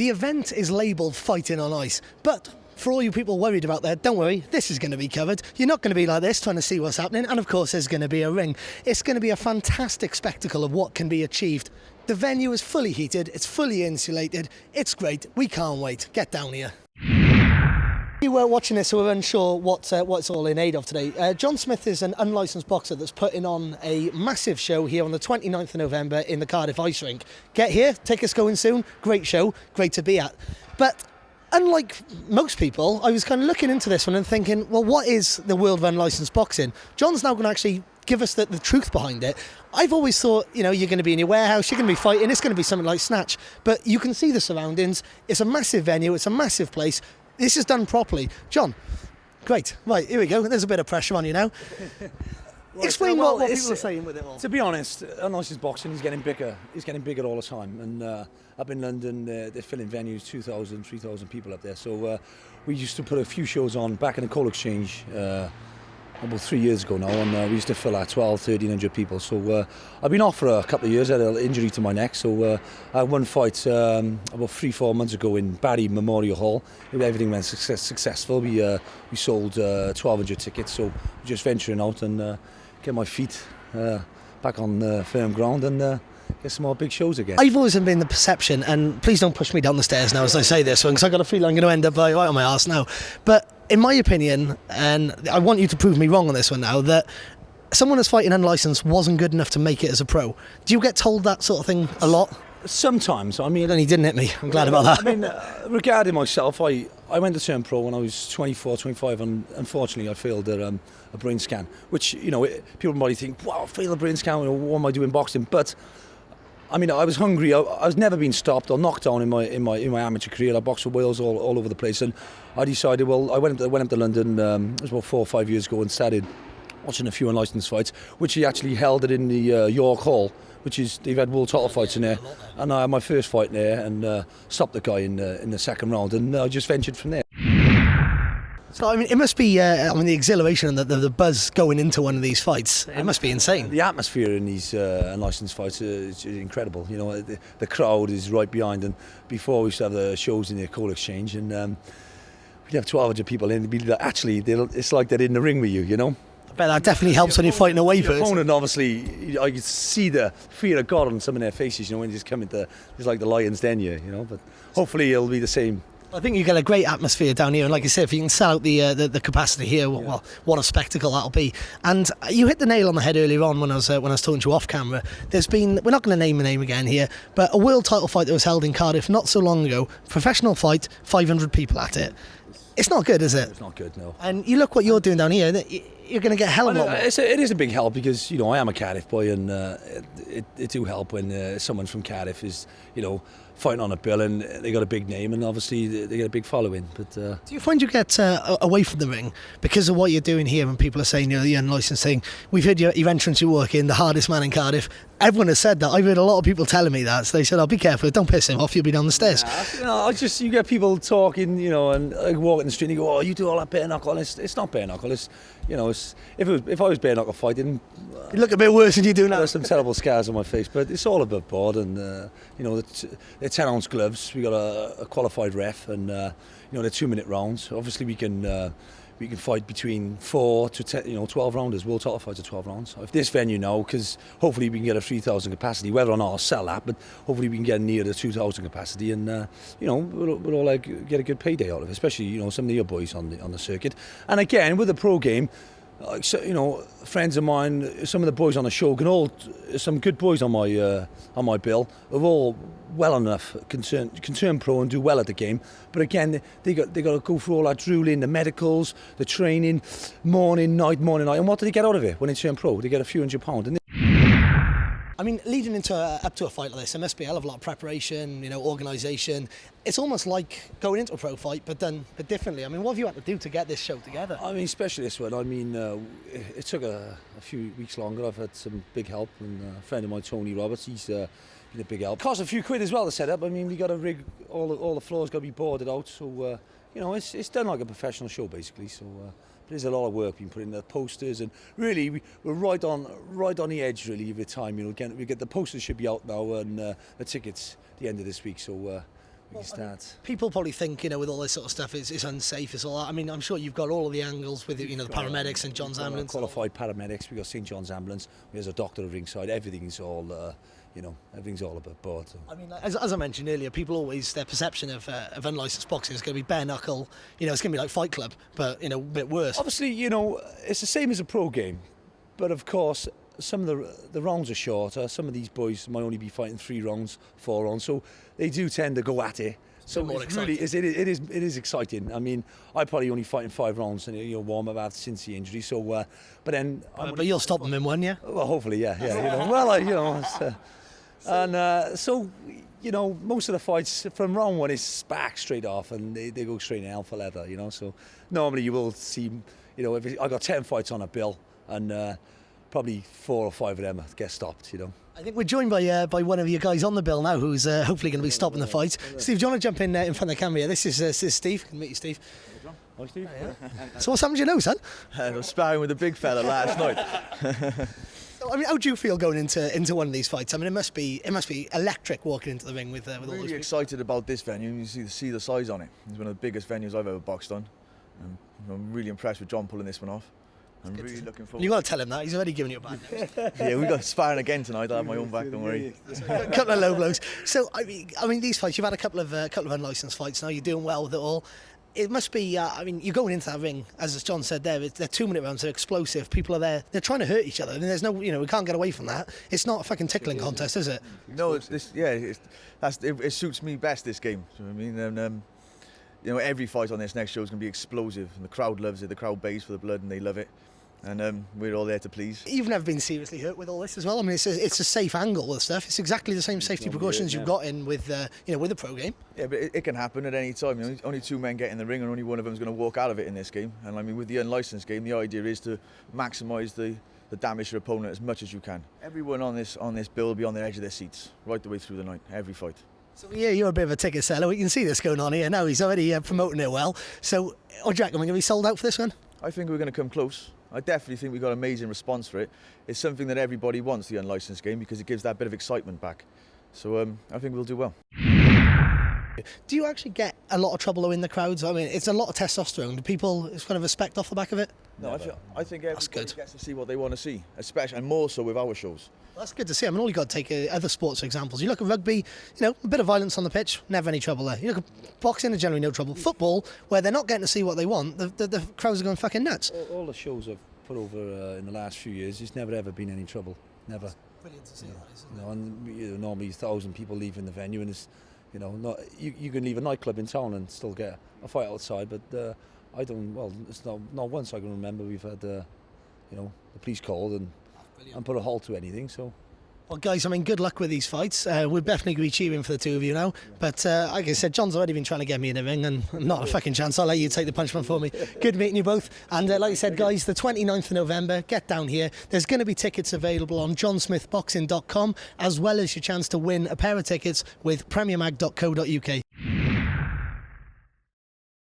The event is labelled Fighting on Ice, but for all you people worried about that, don't worry, this is going to be covered. You're not going to be like this trying to see what's happening, and of course there's going to be a ring. It's going to be a fantastic spectacle of what can be achieved. The venue is fully heated, it's fully insulated, it's great, we can't wait. Get down here. You were watching this, so we're unsure what it's all in aid of today. John Smith is an unlicensed boxer that's putting on a massive show here on the 29th of November in the Cardiff Ice Rink. Get here, take us going soon. Great show, great to be at. But unlike most people, I was kind of looking into this one and thinking, well, what is the world of unlicensed boxing? John's now going to actually give us the truth behind it. I've always thought, you know, you're going to be in your warehouse, you're going to be fighting, it's going to be something like Snatch. But you can see the surroundings. It's a massive venue, it's a massive place. This is done properly. John, great. Right, here we go. There's a bit of pressure on you now. Explain what people are saying with it all. To be honest, unlicensed boxing is getting bigger. It's getting bigger all the time. And up in London, they're filling venues, 2,000, 3,000 people up there. So we used to put a few shows on back in the Coal Exchange about 3 years ago now, and we used to fill out 1,200 people. So I've been off for a couple of years. I had an injury to my neck, so I had one fight about 3-4 months ago in Barry Memorial Hall. Everything went successful. We sold 1,200 tickets, so just venturing out and get my feet back on firm ground and get some more big shows again. I've always been the perception, and please don't push me down the stairs now as I say this one, because I've got a feeling I'm going to end up right on my arse now. But in my opinion, and I want you to prove me wrong on this one now, that someone that's fighting unlicensed wasn't good enough to make it as a pro. Do you get told that sort of thing a lot? Sometimes. I mean, it only didn't hit me. I'm glad about that. I mean, regarding myself, I went to turn pro when I was 24, 25, and unfortunately I failed a brain scan, which, you know, people might think, wow, I failed a brain scan, what am I doing boxing? But I mean, I was hungry. I was never been stopped or knocked down in my amateur career. I boxed for Wales all over the place, and I decided, well, I went up to London. It was about 4 or 5 years ago, and started watching a few unlicensed fights, which he actually held it in the York Hall, which is, they've had world title fights in there, and I had my first fight there and stopped the guy in the second round, and I just ventured from there. So, I mean, it must be, the exhilaration and the buzz going into one of these fights, it must be insane. The atmosphere in these unlicensed fights is incredible. You know, the crowd is right behind, and before we used to have the shows in the Coal Exchange, and we'd have 1,200 people in, it's like they're in the ring with you, you know? I bet that definitely helps when you're fighting away first. The opponent, obviously, I could see the fear of God on some of their faces, you know, when they just come into, it's like the lion's den here, you know, but hopefully it'll be the same. I think you get a great atmosphere down here, and like you said, if you can sell out the capacity here, well, what a spectacle that'll be. And you hit the nail on the head earlier on when I was talking to you off camera. There's been, we're not going to name a name again here, but a world title fight that was held in Cardiff not so long ago. Professional fight, 500 people at it. It's not good, is it? It's not good, no. And you look what you're doing down here. You're going to get a hell of a lot more. It is a big help because, you know, I am a Cardiff boy, and it do help when someone from Cardiff is, you know, fighting on a bill and they got a big name, and obviously they get a big following. But do you find you get away from the ring because of what you're doing here, when people are saying you're the unlicensed thing? We've heard your entrance, you work in, the hardest man in Cardiff. Everyone has said that. I've heard a lot of people telling me that. So they said, "Oh, be careful, don't piss him off, you'll be down the stairs." You know, you get people talking, you know, and like walking the street and you go, "Oh, you do all that bare knuckle." It's not bare knuckle. It's, you know, if I was bare knuckle fighting, you look a bit worse than you do now. There's some terrible scars on my face, but it's all above board, and you know, they're 10-ounce gloves. We got a qualified ref, and you know, they're 2-minute rounds. Obviously, we can fight between 4 to 10, you know, 12 rounders. World title fights are 12 rounds. If this venue now, because hopefully we can get a 3,000 capacity, whether or not I'll sell that, but hopefully we can get near the 2,000 capacity, and you know, we'll all like get a good payday out of it, especially, you know, some of the other boys on the circuit. And again, with the pro game, so, you know, friends of mine, some of the boys on the show, some good boys on my bill, have all well enough can turn pro and do well at the game. But again, they got to go through all that drooling, the medicals, the training, morning, night. And what do they get out of it when they turn pro? They get a few £100. And I mean, leading up to a fight like this, there must be a hell of a lot of preparation, you know, organisation. It's almost like going into a pro fight, but differently. I mean, what have you had to do to get this show together? I mean, especially this one. I mean, it took a few weeks longer. I've had some big help, and a friend of mine, Tony Roberts, he's been a big help. Cost a few quid as well to set up. I mean, we got to rig all the floors, got to be boarded out. So you know, it's done like a professional show basically. So. There's a lot of work being put in the posters, and really we're right on the edge really of the time. You know, again, the posters should be out now, and the tickets at the end of this week. So we can start. People probably think, with all this sort of stuff, it's unsafe, it's all that. I mean, I'm sure you've got all of the angles with, the paramedics and John's ambulance. Qualified paramedics, we've got St John's ambulance, there's a doctor at ringside, everything's all, everything's all above board. So. I mean, as I mentioned earlier, people always, their perception of unlicensed boxing is going to be bare knuckle, it's going to be like Fight Club, but, a bit worse. Obviously, it's the same as a pro game, but of course, some of the rounds are shorter. Some of these boys might only be fighting 3 rounds, 4 rounds, so they do tend to go at it. So more it's really, it is exciting. I mean, I probably only fighting 5 rounds and warm up after since the injury. So, but then, but you'll stop them in one, yeah? Well, hopefully, yeah. So most of the fights from round 1 is spark straight off, and they go straight in hell for leather. So normally you will see, if I got 10 fights on a bill, and probably 4 or 5 of them get stopped. I think we're joined by one of you guys on the bill now, who's hopefully going to be stopping the fight. Steve, do you want to jump in front of the camera? This is Steve. Good to meet you, Steve. Hi, Steve. So what's happened to you, son? I was sparring with a big fella last night. I mean, how do you feel going into one of these fights? I mean, it must be electric walking into the ring with all those people. Really excited about this venue. You see the size on it. It's one of the biggest venues I've ever boxed on. I'm really impressed with John pulling this one off. I'm really looking forward. You've got to tell him that. He's already given you a bad nose. Yeah, we've got sparring again tonight. I'll have my own back, don't worry. A couple of low blows. So, I mean, these fights, you've had a couple of unlicensed fights now. You're doing well with it all. It must be, you're going into that ring, as John said there, they're 2-minute rounds, they're explosive. People are there, they're trying to hurt each other. I mean, there's no, we can't get away from that. It's not a fucking tickling contest, is it? No, it suits me best, this game. So, I mean, every fight on this next show is going to be explosive, and the crowd loves it. The crowd bays for the blood, and they love it. And we're all there to please. You've never been seriously hurt with all this as well. I mean, it's a safe angle with stuff. It's exactly the same safety precautions you've got in with with a pro game. Yeah, but it can happen at any time. Only 2 men get in the ring, and only one of them is going to walk out of it in this game. And I mean, with the unlicensed game, the idea is to maximise the damage to your opponent as much as you can. Everyone on this bill will be on the edge of their seats right the way through the night, every fight. So yeah, you're a bit of a ticket seller. We can see this going on here now. He's already promoting it well. So, what do you reckon? We're going to be sold out for this one? I think we're going to come close. I definitely think we got an amazing response for it. It's something that everybody wants, the unlicensed game, because it gives that bit of excitement back. So I think we'll do well. Do you actually get a lot of trouble in the crowds? I mean, it's a lot of testosterone. Do people kind of respect off the back of it? No, I think everybody gets to see what they want to see, especially and more so with our shows. Well, that's good to see. I mean, all you got to take other sports for examples. You look at rugby, a bit of violence on the pitch, never any trouble there. You look at boxing, generally no trouble. Football, where they're not getting to see what they want, the crowds are going fucking nuts. All the shows I've put over in the last few years, there's never ever been any trouble. Never. It's brilliant to see that, isn't it? And normally 1,000 people leaving the venue, and it's you can leave a nightclub in town and still get a fight outside, but I don't. Well, it's not once I can remember we've had the police called and put a halt to anything. So. Well, guys, I mean, good luck with these fights. We're definitely going to be cheering for the two of you now. But like I said, John's already been trying to get me in the ring, and not a fucking chance. I'll let you take the punishment for me. Good meeting you both. And like I said, guys, the 29th of November, get down here. There's going to be tickets available on johnsmithboxing.com, as well as your chance to win a pair of tickets with premiermag.co.uk.